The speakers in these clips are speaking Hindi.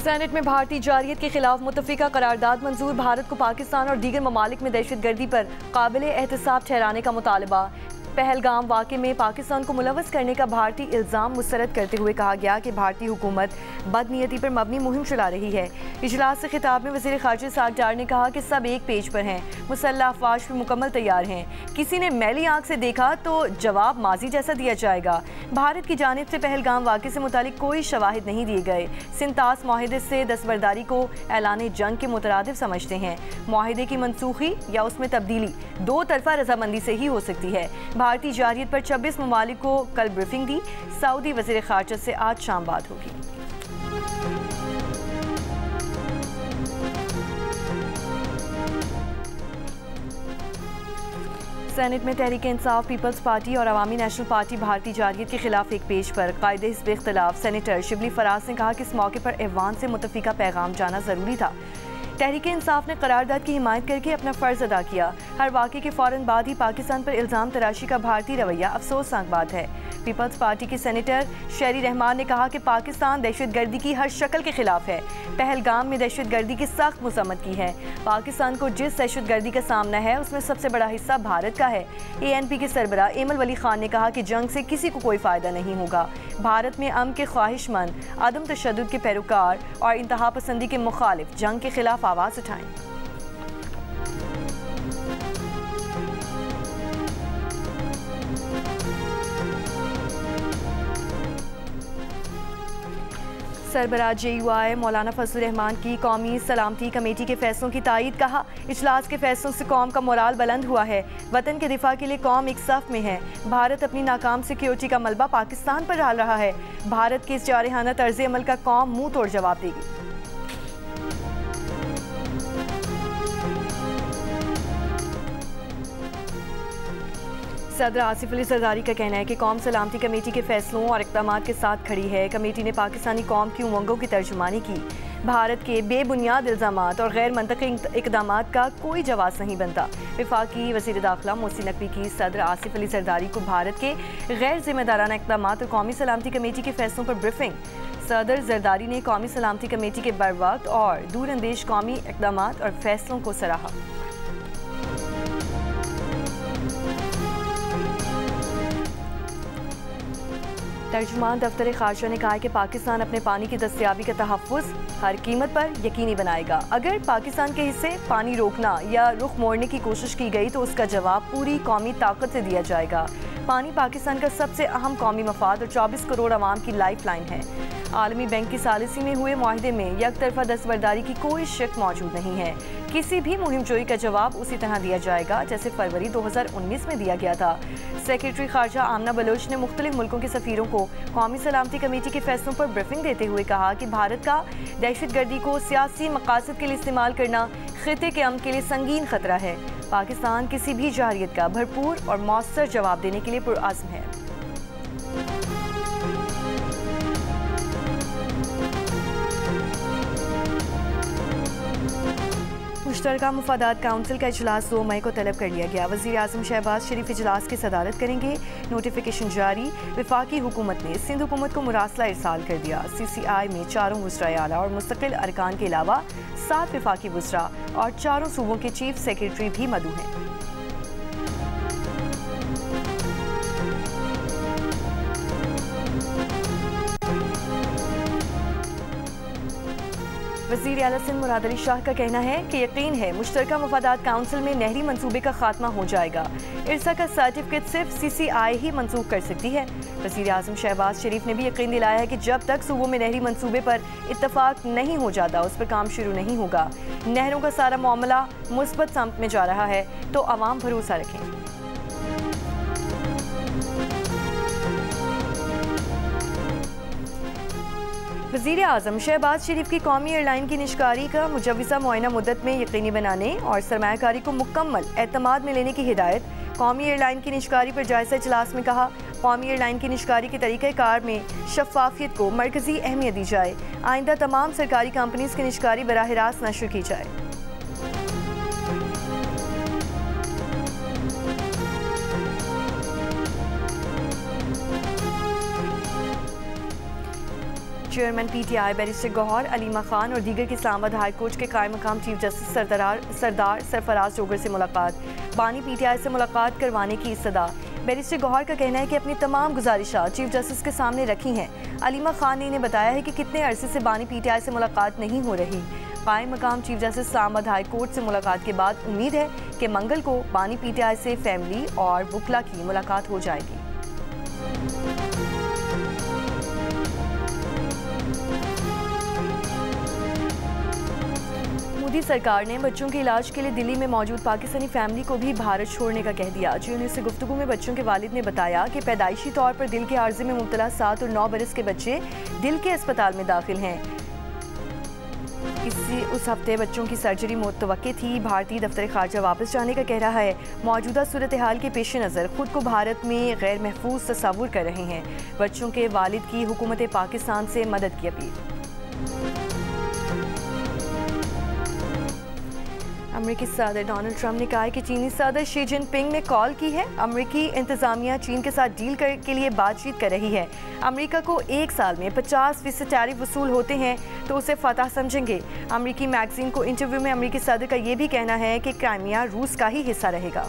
सेनेट में भारतीय जारियत के खिलाफ मुत्तफिका करारदाद मंजूर। भारत को पाकिस्तान और दीगर ममालिक में दहशतगर्दी पर काबिल एहतसाब ठहराने का मुतालबा। पहलगाम वाक़े में पाकिस्तान को मुलव्वस करने का भारतीय इल्ज़ाम मुस्तरद करते हुए कहा गया कि भारतीय हुकूमत बदनीयती पर मबनी मुहिम चला रही है। इजलास से खिताब में वज़ीर ख़ारिजा इस्हाक़ डार ने कहा कि सब एक पेज पर हैं, मुसल्लह अफ़वाज भी मुकम्मल तैयार हैं। किसी ने मैली आँख से देखा तो जवाब माजी जैसा दिया जाएगा। भारत की जानिब से पहलगाम वाक़े से मुतालिक कोई शवाहिद नहीं दिए गए। सिंतास माहिदे से दस्तबरदारी को ऐलान जंग के मुतरादिफ समझते हैं। माहिदे की मनसूखी या उसमें तब्दीली दो तरफा रजामंदी से ही हो सकती है। भारतीय जारियत पर 26 ममालिक को कल ब्रीफिंग दी। सऊदी वज़ीर ख़ारिजा से आज शाम बात होगी। सेनेट में तहरीक इंसाफ, पीपल्स पार्टी और अवामी नेशनल पार्टी भारतीय जारियत के खिलाफ एक पेज पर। कायदे हिज़्ब इख्तिलाफ सेनेटर शिबली फराज ने कहा कि इस मौके पर ऐवान से मुत्तफिका पैगाम जाना ज़रूरी था। तहरीक इंसाफ ने करारदाद की हिमायत करके अपना फ़र्ज़ अदा किया। हर वाक़े के फ़ौरन बाद ही पाकिस्तान पर इल्ज़ाम तराशी का भारतीय रवैया अफसोसनाक बात है। पीपल्स पार्टी के सेनेटर शेरी रहमान ने कहा कि पाकिस्तान दहशतगर्दी की हर शक्ल के खिलाफ है। पहलगाम में दहशतगर्दी की सख्त मज़म्मत की है। पाकिस्तान को जिस दहशतगर्दी का सामना है उसमें सबसे बड़ा हिस्सा भारत का है। ANP के सरबरा एमल वली खान ने कहा कि जंग से किसी को कोई फ़ायदा नहीं होगा। भारत में अमन के ख्वाहिशमंद, अदम तशद्दुद के पैरोकार और इंतहा पसंदी के मुखालिफ जंग के खिलाफ आवाज़ उठाएं। सरबराह JUI मौलाना फजलुर रहमान की कौमी सलामती कमेटी के फैसलों की तायीद। कहा, इजलास के फैसलों से कौम का मोराल बुलंद हुआ है। वतन के दिफा के लिए कौम एक सफ में है। भारत अपनी नाकाम सिक्योरिटी का मलबा पाकिस्तान पर डाल रहा है। भारत के इस जारहाना तर्ज अमल का कौम मुंह तोड़ जवाब देगी। सदर आसिफ अली जरदारी का कहना है कि कौम सलामती कमेटी के फैसलों और इक़दामात के साथ खड़ी है। कमेटी ने पाकिस्तानी कौम की उमंगों की तर्जुमानी की। भारत के बेबुनियाद इल्ज़ामात और गैर मंतकी इक़दामात का कोई जवाब नहीं बनता। वफाकी वज़ीर दाखिला मोहसिन नकवी की सदर आसिफ अली जरदारी को भारत के गैर जिम्मेदाराना इक़दामात और कौमी सलामती कमेटी के फैसलों पर ब्रीफिंग। सदर जरदारी ने कौमी सलामती कमेटी के बरवक्त और दूरअंदेश कौमी इक़दामात और फैसलों को सराहा। तर्जुमान दफ्तर ख़ारिजा ने कहा है कि पाकिस्तान अपने पानी की दस्तयाबी का तहफ़्फ़ुज़ हर कीमत पर यकीनी बनाएगा। अगर पाकिस्तान के हिस्से पानी रोकना या रुख मोड़ने की कोशिश की गई तो उसका जवाब पूरी कौमी ताकत से दिया जाएगा। पानी पाकिस्तान का सबसे अहम कौमी मफाद और 24 करोड़ आवाम की लाइफ लाइन है। आलमी बैंक की सालिसी में हुए माहिदे में यकतरफा दस्तबरदारी की कोई शक मौजूद नहीं है। किसी भी मुहिम जोई का जवाब उसी तरह दिया जाएगा जैसे फरवरी 2019 में दिया गया था। सेक्रेटरी ख़ारिजा आमना बलोच ने मुख्तलिफ मुल्कों के सफ़ीरों को कौमी सलामती कमेटी के फैसलों पर ब्रीफिंग देते हुए कहा कि भारत का दहशतगर्दी को सियासी मकासद के लिए इस्तेमाल करना खिते के अमन के लिए संगीन खतरा है। पाकिस्तान किसी भी जारियत का भरपूर और मौसर जवाब देने के लिए पुरअज़्म है। मुश्तरका मुफादात काउंसिल का इजलास 2 मई को तलब कर लिया गया। वज़ीर आज़म शहबाज शरीफ इजलास की सदारत करेंगे। नोटिफिकेशन जारी। वफाकी हुकूमत ने सिंध हुकूमत को मुरासला इरसाल कर दिया। CCI में 4 वज़राए आला और मुस्तकिल अरकान के अलावा 7 वफाकी वज़रा और 4 सूबों के चीफ सेक्रेटरी भी मदऊ हैं। वज़ीर आला सिंध मुराद अली शाह का कहना है कि यकीन है मुश्तरका मुफादात काउंसिल में नहरी मंसूबे का खात्मा हो जाएगा। इरसा का सर्टिफिकेट सिर्फ CCI ही मंसूख कर सकती है। वज़ीर आज़म शहबाज शरीफ ने भी यकीन दिलाया है कि जब तक सूबों में नहरी मंसूबे पर इत्तफाक नहीं हो जाता उस पर काम शुरू नहीं होगा। नहरों का सारा मामला मुस्बत समत में जा रहा है तो आवाम भरोसा रखें। वज़ीर आज़म शहबाज शरीफ की कौमी एयरलाइन की निशकारी का मुजव्वज़ा मुआयना मुद्दत में यकीनी बनाने और सरमायाकारी को मुकम्मल एतमाद में लेने की हिदायत। कौमी एयरलाइन की निशकारी पर जायज़ा इजलास में कहा, कौमी एयरलाइन की निशकारी के तरीक़ाकार में शफ़ाफ़ियत को मरकज़ी अहमियत दी जाए। आइंदा तमाम सरकारी कंपनीज़ की निशकारी बराह रास्त नशर की जाए। Chairman PTI barrister Gohar, Aleema Khan और दीगर की इस्लामाबाद हाई कोर्ट के कायम मकाम चीफ जस्टिस सरदार सरफराज डोगर से मुलाकात। बानी PTI से मुलाकात करवाने की सदा। बैरिस्टर गौहर का कहना है कि अपनी तमाम गुजारिशात चीफ जस्टिस के सामने रखी हैं। अलीमा खान ने इन्हें बताया है कि कितने अरसे से बानी PTI से मुलाकात नहीं हो रही। कायम मकाम chief justice Islamabad high court से मुलाकात के बाद उम्मीद है कि मंगल को बानी PTI से फैमिली और वकला की मुलाकात हो जाएगी। मोदी सरकार ने बच्चों के इलाज के लिए दिल्ली में मौजूद पाकिस्तानी फैमिली को भी भारत छोड़ने का कह दिया। GNU से गुफ्तगू में बच्चों के वालिद ने बताया कि पैदाइशी तौर पर दिल के आर्जे में मुब्तला 7 और 9 बरस के बच्चे दिल के अस्पताल में दाखिल हैं। उस हफ्ते बच्चों की सर्जरी मुतवक्के थी। भारतीय दफ्तर खारजा वापस जाने का कह रहा है। मौजूदा सूरत हाल के पेश नज़र खुद को भारत में गैर महफूज तस्वुर कर रहे हैं। बच्चों के वालिद की हुकूमत पाकिस्तान से मदद की अपील। अमेरिकी सदर डोनाल्ड ट्रंप ने कहा है कि चीनी सदर शी जिनपिंग ने कॉल की है। अमेरिकी इंतजामिया चीन के साथ डील के लिए बातचीत कर रही है। अमेरिका को एक साल में 50% टैरिफ वसूल होते हैं तो उसे फतह समझेंगे। अमेरिकी मैगजीन को इंटरव्यू में अमेरिकी सदर का ये भी कहना है कि क्राइमिया रूस का ही हिस्सा रहेगा।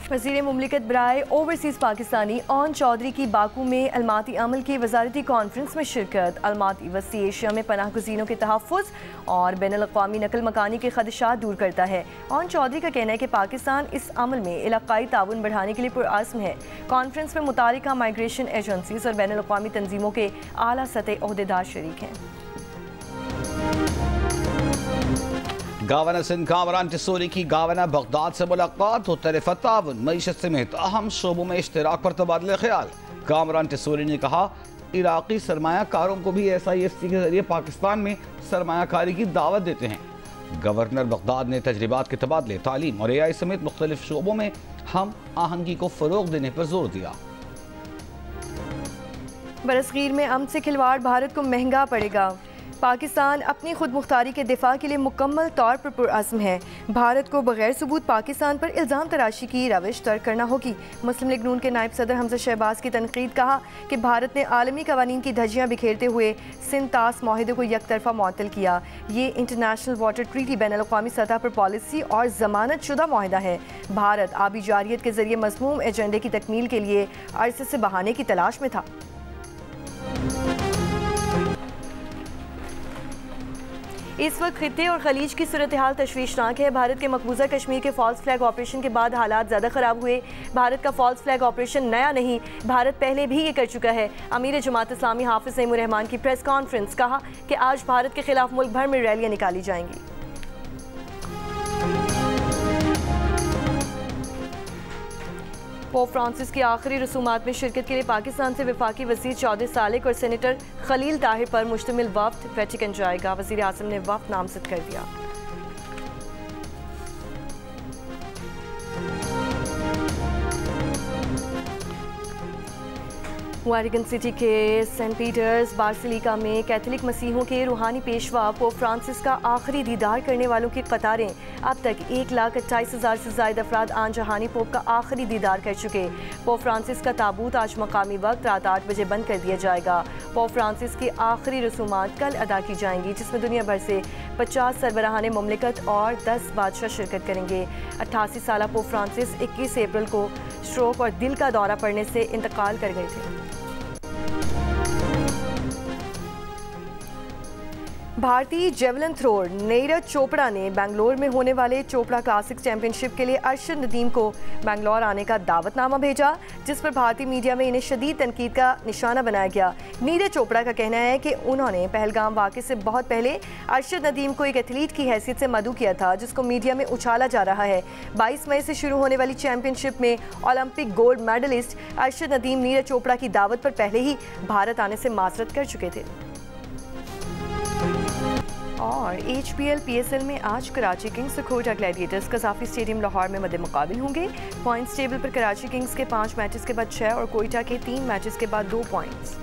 वज़ीर मुमलिकत बराए ओवरसीज़ पाकिस्तानी ओन चौधरी की बाकू में अलमाती अमल की वजारती कॉन्फ्रेंस में शिरकत। अलमाती वसी एशिया में पनाह गुज़ीनों के तहफ़्फ़ुज़ और बैनुल-अक़वामी नकल मकानी के खदशात दूर करता है। ओन चौधरी का कहना है कि पाकिस्तान इस अमल में इलाक़ाई ताउन बढ़ाने के लिए पुरअज़्म है। कॉन्फ्रेंस में मुतालिका माइग्रेशन एजेंसीज़ और बैनुल-अक़वामी तंजीमों के आला सतह ओहदेदार शरीक हैं। गवर्नर सिंध कामरान टिसोरी की गवर्नर बगदाद से मुलाकात। मुख्तलिफ ताउन मईशत समेत अहम शोबों में इश्तराक पर तबादला ख्याल। कामरान टिसोरी ने कहा इराक़ी सरमायाकारों को भी SIFC के जरिए पाकिस्तान में सरमायाकारी की दावत देते हैं। गवर्नर बगदाद ने तजर्बात के तबादले, तालीम और AI समेत मुख्तलिफ शोबों में हम आहंगी को फ़रोग़ देने पर जोर दिया। बरसगीर में अमन से खिलवाड़ भारत को महंगा पड़ेगा। पाकिस्तान अपनी खुद मुख्तारी के दिफा के लिए मुकम्मल तौर पर पुरअज़्म है। भारत को बगैर सबूत पाकिस्तान पर इल्ज़ाम तराशी की रविश तर्क करना होगी। मुस्लिम लीग नून के नायब सदर हमजा शहबाज की तनकीद। कहा कि भारत ने आलमी कवानीन की धज्जियाँ बिखेरते हुए सिंध तास माहिदे को एक तरफा मुअत्तल किया। ये इंटरनेशनल वाटर ट्रीटी बैनुल-अक़वामी सतह पर पॉलिसी और ज़मानत शुदा माहिदा है। भारत आबी जारियत के जरिए मज़मूम एजेंडे की तकमील के लिए अरसे से बहाने की तलाश में था। इस वक्त खित्ते और खलीज की सूरत हाल तशवीशनाक है। भारत के मकबूजा कश्मीर के फॉल्स फ्लैग ऑपरेशन के बाद हालात ज़्यादा ख़राब हुए। भारत का फॉल्स फ्लैग ऑपरेशन नया नहीं, भारत पहले भी ये कर चुका है। अमीर जमात इस्लामी हाफिज़ सईमुर रहमान की प्रेस कॉन्फ्रेंस। कहा कि आज भारत के खिलाफ मुल्क भर में रैलियाँ निकाली जाएंगी। पोप फ्रांसिस की आखिरी रसूमात में शिरकत के लिए पाकिस्तान से वफाकी वज़ीर चौधरी सालिक और सेनेटर खलील ताहिर पर मुश्तमिल वफ़द वेटिकन जाएगा। वज़ीर आज़म ने वफ़द नामज़द कर दिया। वाटिकन सिटी के सेंट पीटर्स बासिलिका में कैथोलिक मसीहों के रूहानी पेशवा पोप फ्रांसिस का आखिरी दीदार करने वालों की कतारें। अब तक 1,28,000 से ज़ायद अफराद आन जहानी पोप का आखिरी दीदार कर चुके। पोप फ्रांसिस का ताबूत आज मकामी वक्त रात 8 बजे बंद कर दिया जाएगा। पोप फ्रांसिस की आखिरी रसूमात कल अदा की जाएंगी, जिसमें दुनिया भर से 50 सरबराहान मुमलिकत और 10 बादशाह शिरकत करेंगे। 88 साला पोप फ्रांसिस 21 अप्रैल को स्ट्रोक और दिल का दौरा पड़ने से इंतकाल कर गए थे। भारतीय जेवलिन थ्रोअर नीरज चोपड़ा ने बेंगलोर में होने वाले चोपड़ा क्लासिक चैंपियनशिप के लिए अरशद नदीम को बेंगलोर आने का दावतनामा भेजा, जिस पर भारतीय मीडिया में इन्हें शदीद तनकीद का निशाना बनाया गया। नीरज चोपड़ा का कहना है कि उन्होंने पहलगाम वाक़े से बहुत पहले अरशद नदीम को एक एथलीट की हैसियत से मदऊ किया था, जिसको मीडिया में उछाला जा रहा है। 22 मई से शुरू होने वाली चैंपियनशिप में Olympic gold medallist Arshad Nadeem Neeraj Chopra की दावत पर पहले ही भारत आने से माजरत कर चुके थे। और HPL PSL में आज कराची किंग्स और कोयटा ग्लैडिएटर्स कज़ाफ़ी स्टेडियम लाहौर में मद्दे मुकाबिल होंगे। पॉइंट्स टेबल पर कराची किंग्स के 5 मैचेस के बाद 6 और कोयटा के 3 मैचेस के बाद 2 पॉइंट्स।